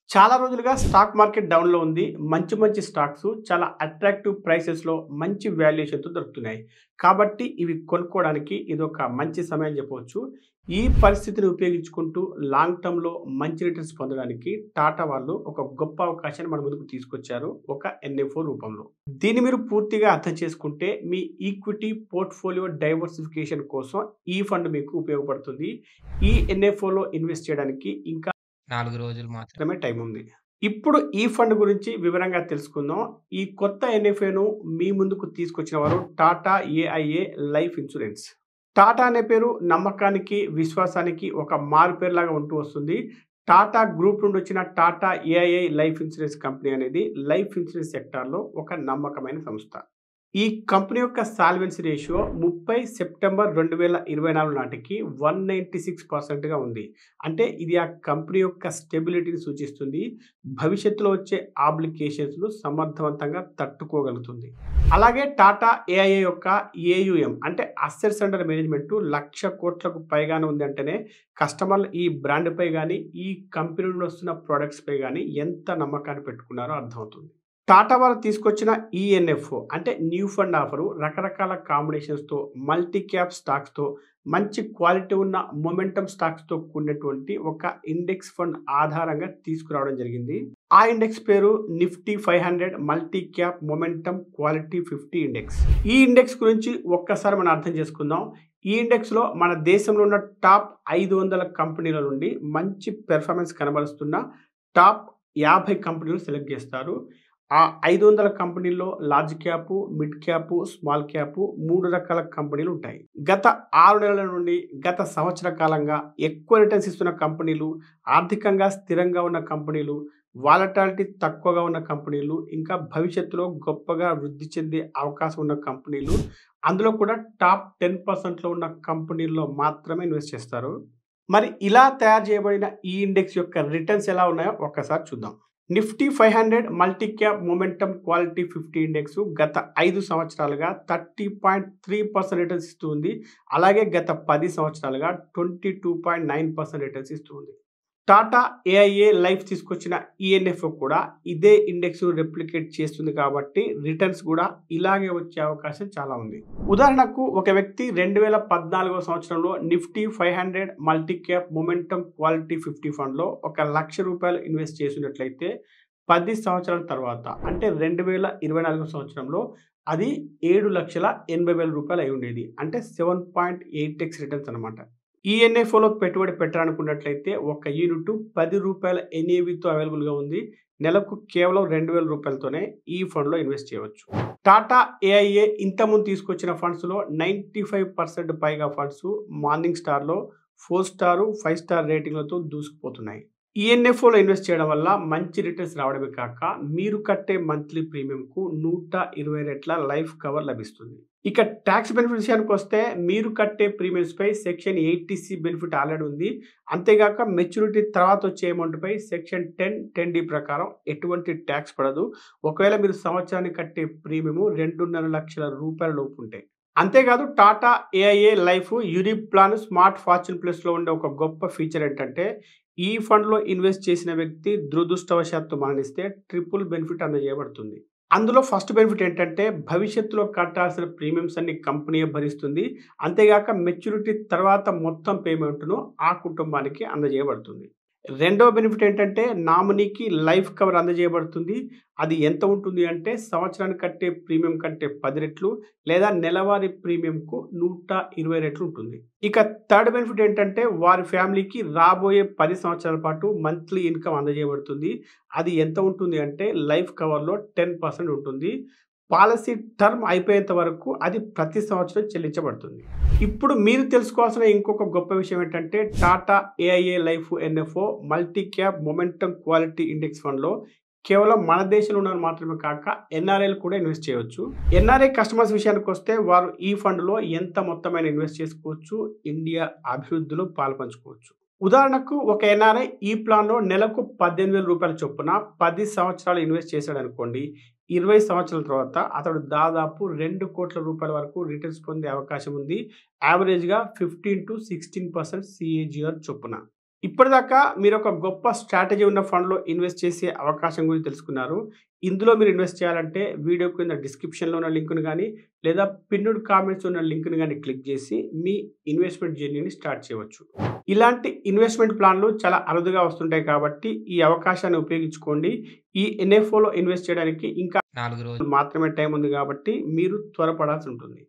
చాలా రోజులుగా stock market డౌన్‌లో ఉంది. మంచి మంచి స్టాక్సు చాలా అట్రాక్టివ్ ప్రైసెస్‌లో మంచి వాల్యుయేషన్‌తో దొరుకుతున్నాయి. కాబట్టి ఇవి కొనుక్కోవడానికి ఇదొక మంచి సమయం అని చెప్పవచ్చు. ఈ పరిస్థితిని ఉపయోగించుకుంటూ లాంగ్ టర్మ్‌లో మంచి రిటర్న్స్ పొందడానికి టాటా వాళ్ళు ఒక గొప్ప అవకాశాన్ని మన ముందుకు తీసుకొచ్చారు. ఒక ఎన్ఎఫ్ఓ రూపంలో. దీన్ని మీరు పూర్తిగా అర్థం చేసుకుంటే మీ ఈక్విటీ పోర్ట్‌ఫోలియో డైవర్సిఫికేషన్ కోసం ఈ ఫండ్ మీకు ఉపయోగపడుతుంది. ఈ ఎన్ఎఫ్ఓలో ఇన్వెస్ట్ చేయడానికి ఇంకా 4 రోజులు మాత్రమే. మాత్రమే టైం ఉంది. ఇప్పుడు ఈ ఫండ్ గురించి వివరంగా తెలుసుకుందాం. ఈ కొత్త ఎన్ఎఫ్ఏను మీ ముందుకు తీసుకొచ్చిన వారు Tata AIA life insurance. Tata అనే పేరు నమ్మకానికి, విశ్వాసానికి ఒక మారుపేరులాగా ఉంటూ వస్తుంది. టాటా గ్రూప్ నుండి వచ్చిన Tata AIA life insurance company అనేది లైఫ్ ఇన్స్యూరెన్స్ సెక్టార్‌లో ఒక నమ్మకమైన సంస్థ. ఈ కంపెనీ యొక్క సాల్వెన్సీ రేషియో 30 సెప్టెంబర్ 2024 నాటికి 196%గా ఉంది. అంటే ఇది ఆ కంపెనీ యొక్క స్టెబిలిటీని సూచిస్తుంది. భవిష్యత్తులో వచ్చే ఆబ్లికేషన్స్‌ను సమర్థవంతంగా తట్టుకోగలుగుతుంది. అలాగే టాటా ఏఐఏ యొక్క ఏయుఎం అంటే అసెట్స్ అండర్ మేనేజ్‌మెంట్ 1,00,000 కోట్లకు పైగానే ఉందంటేనే కస్టమర్లు ఈ బ్రాండ్‌పై గాని, ఈ కంపెనీ నుండి వస్తున్న ప్రొడక్ట్స్‌పై గాని ఎంత నమ్మకాన్ని పెట్టుకున్నారో అర్థమవుతుంది. టాటా వారు తీసుకొచ్చిన ఈఎన్ఎఫ్ఓ అంటే న్యూ ఫండ్ ఆఫరు రకరకాల కాంబినేషన్స్‌తో, మల్టీ క్యాప్ స్టాక్స్‌తో, మంచి క్వాలిటీ ఉన్న మొమెంటమ్ స్టాక్స్‌తో కూడినటువంటి ఒక ఇండెక్స్ ఫండ్ ఆధారంగా తీసుకురావడం జరిగింది. ఆ ఇండెక్స్ పేరు Nifty 500 multi cap momentum quality 50 index. ఈ ఇండెక్స్ గురించి ఒక్కసారి మనం అర్థం చేసుకుందాం. ఈ ఇండెక్స్‌లో మన దేశంలో ఉన్న టాప్ 500 కంపెనీల నుండి మంచి పెర్ఫార్మెన్స్ కనబరుస్తున్న టాప్ 50 కంపెనీలు సెలెక్ట్ చేస్తారు. ఆ 500 కంపెనీల్లో large cap, mid cap, small cap 3 రకాల కంపెనీలు ఉంటాయి. గత 6 నెలల నుండి గత సంవత్సర కాలంగా ఎక్కువ రిటర్న్స్ ఇస్తున్న కంపెనీలు, ఆర్థికంగా స్థిరంగా ఉన్న కంపెనీలు, వాలటాలిటీ తక్కువగా ఉన్న కంపెనీలు, ఇంకా భవిష్యత్తులో గొప్పగా వృద్ధి చెందే అవకాశం ఉన్న కంపెనీలు, అందులో కూడా టాప్ 10%లో ఉన్న కంపెనీల్లో మాత్రమే ఇన్వెస్ట్ చేస్తారు. మరి ఇలా తయారు చేయబడిన ఈ ఇండెక్స్ యొక్క రిటర్న్స్ ఎలా ఉన్నాయో ఒక్కసారి చూద్దాం. Nifty 500 multi cap momentum quality 50 index గత 5 సంవత్సరాలుగా 30.3% రిటర్న్స్ ఇస్తూ ఉంది. అలాగే గత 10 సంవత్సరాలుగా 22.9% రిటర్న్స్ ఇస్తూ ఉంది. టాటా ఏఐఏ లైఫ్ తీసుకొచ్చిన ఈఎన్ఎఫ్ఓ కూడా ఇదే ఇండెక్స్ రెప్లికేట్ చేస్తుంది కాబట్టి రిటర్న్స్ కూడా ఇలాగే వచ్చే అవకాశం చాలా ఉంది. ఉదాహరణకు ఒక వ్యక్తి 2014వ సంవత్సరంలో Nifty 500 multi cap momentum quality 50 ఫండ్‌లో ₹1,00,000 ఇన్వెస్ట్ చేసినట్లయితే 10 సంవత్సరాల తర్వాత అంటే 2024 సంవత్సరంలో అది ₹7,80,000 అయి ఉండేది. అంటే 7.8x రిటర్న్స్ అన్నమాట. ఈఎన్ఎఫ్ఓలో పెట్టుబడి పెట్టాలనుకున్నట్లయితే ఒక యూనిట్ ₹10 ఎన్ఏవితో అవైలబుల్‌గా ఉంది. నెలకు కేవలం ₹2,000తోనే ఈ ఫండ్‌లో ఇన్వెస్ట్ చేయవచ్చు. టాటా ఏఐఏ ఇంతకుముందు తీసుకొచ్చిన ఫండ్స్‌లో 95% పైగా ఫండ్స్ మార్నింగ్ స్టార్‌లో 4 స్టార్, 5 స్టార్ రేటింగ్‌లతో దూసుకుపోతున్నాయి. ఈఎన్ఎఫ్ఓలో ఇన్వెస్ట్ చేయడం వల్ల మంచి రిటర్న్స్ రావడమే కాక మీరు కట్టే మంత్లీ ప్రీమియంకు 120 రెట్ల లైఫ్ కవర్ లభిస్తుంది. ఇక టాక్స్ బెనిఫిట్ విషయానికి వస్తే మీరు కట్టే ప్రీమియమ్స్‌పై సెక్షన్ 80సి బెనిఫిట్ ఆల్రెడీ ఉంది. అంతేగాక మెచ్యూరిటీ తర్వాత వచ్చే అమౌంట్‌పై సెక్షన్ 10(10)(d) ప్రకారం ఎటువంటి టాక్స్ పడదు. ఒకవేళ మీరు సంవత్సరానికి కట్టే ప్రీమియం ₹2.5 లక్షల లోపు ఉంటే. అంతేకాదు Tata AIA life unit plan smart fortune ప్లస్‌లో ఉండే ఒక గొప్ప ఫీచర్ ఏంటంటే ఈ ఫండ్‌లో ఇన్వెస్ట్ చేసిన వ్యక్తి దురదృష్టవశాత్తు మరణిస్తే ట్రిపుల్ బెనిఫిట్ అందజేయబడుతుంది. అందులో ఫస్ట్ బెనిఫిట్ ఏంటంటే భవిష్యత్తులో కట్టాల్సిన ప్రీమియమ్స్ అన్ని కంపెనీయే భరిస్తుంది. అంతేగాక మెచ్యూరిటీ తర్వాత మొత్తం పేమెంట్‌ను ఆ కుటుంబానికి అందజేయబడుతుంది. రెండో బెనిఫిట్ ఏంటంటే నామినీకి లైఫ్ కవర్ అందజేయబడుతుంది. అది ఎంత ఉంటుంది అంటే సంవత్సరానికి కట్టే ప్రీమియం కంటే 10 రెట్లు లేదా నెలవారీ ప్రీమియంకు 120 రెట్లు ఉంటుంది. ఇక థర్డ్ బెనిఫిట్ ఏంటంటే వారి ఫ్యామిలీకి రాబోయే 10 సంవత్సరాల పాటు మంత్లీ ఇన్‌కమ్ అందజేయబడుతుంది. అది ఎంత ఉంటుంది అంటే లైఫ్ కవర్‌లో 10% ఉంటుంది. పాలసీ టర్మ్ అయిపోయేంత వరకు అది ప్రతి సంవత్సరం చెల్లించబడుతుంది. ఇప్పుడు మీరు తెలుసుకోవాల్సిన ఇంకొక గొప్ప విషయం ఏంటంటే Tata AIA life NFO multi cap momentum quality index ఫండ్‌లో కేవలం మన దేశంలో ఉన్నవారు మాత్రమే కాక ఎన్ఆర్ఐలు కూడా ఇన్వెస్ట్ చేయవచ్చు. ఎన్ఆర్ఐ కస్టమర్స్ విషయానికి వస్తే వారు ఈ ఫండ్‌లో ఎంత మొత్తమైన ఇన్వెస్ట్ చేసుకోవచ్చు. ఇండియా అభివృద్ధిలో పాలుపంచుకోవచ్చు. ఉదాహరణకు ఒక ఎన్ఆర్ఐ ఈ ప్లాన్‌లో నెలకు ₹18,000 చొప్పున 10 సంవత్సరాలు ఇన్వెస్ట్ చేశాడనుకోండి. 20 సంవత్సరాల తర్వాత అతడు దాదాపు ₹2,00,00,000 వరకు రిటర్న్స్ పొందే అవకాశం ఉంది. యావరేజ్‌గా 15-16% సీఏజీఆర్ చొప్పున. ఇప్పటిదాకా మీరు ఒక గొప్ప స్ట్రాటజీ ఉన్న ఫండ్‌లో ఇన్వెస్ట్ చేసే అవకాశం గురించి తెలుసుకున్నారు. ఇందులో మీరు ఇన్వెస్ట్ చేయాలంటే వీడియో కింద డిస్క్రిప్షన్‌లో ఉన్న లింక్‌ని గాని, లేదా పిన్నుడ్ కామెంట్స్‌లో ఉన్న లింక్‌ని గాని క్లిక్ చేసి మీ ఇన్వెస్ట్‌మెంట్ జర్నీని స్టార్ట్ చేయవచ్చు. ఇలాంటి ఇన్వెస్ట్‌మెంట్ ప్లాన్‌లు చాలా అరుదుగా వస్తుంటాయి కాబట్టి ఈ అవకాశాన్ని ఉపయోగించుకోండి. ఈ ఎన్ఎఫ్ఓలో ఇన్వెస్ట్ చేయడానికి ఇంకా 4 రోజులు మాత్రమే టైం ఉంది కాబట్టి మీరు త్వరపడాల్సి ఉంటుంది.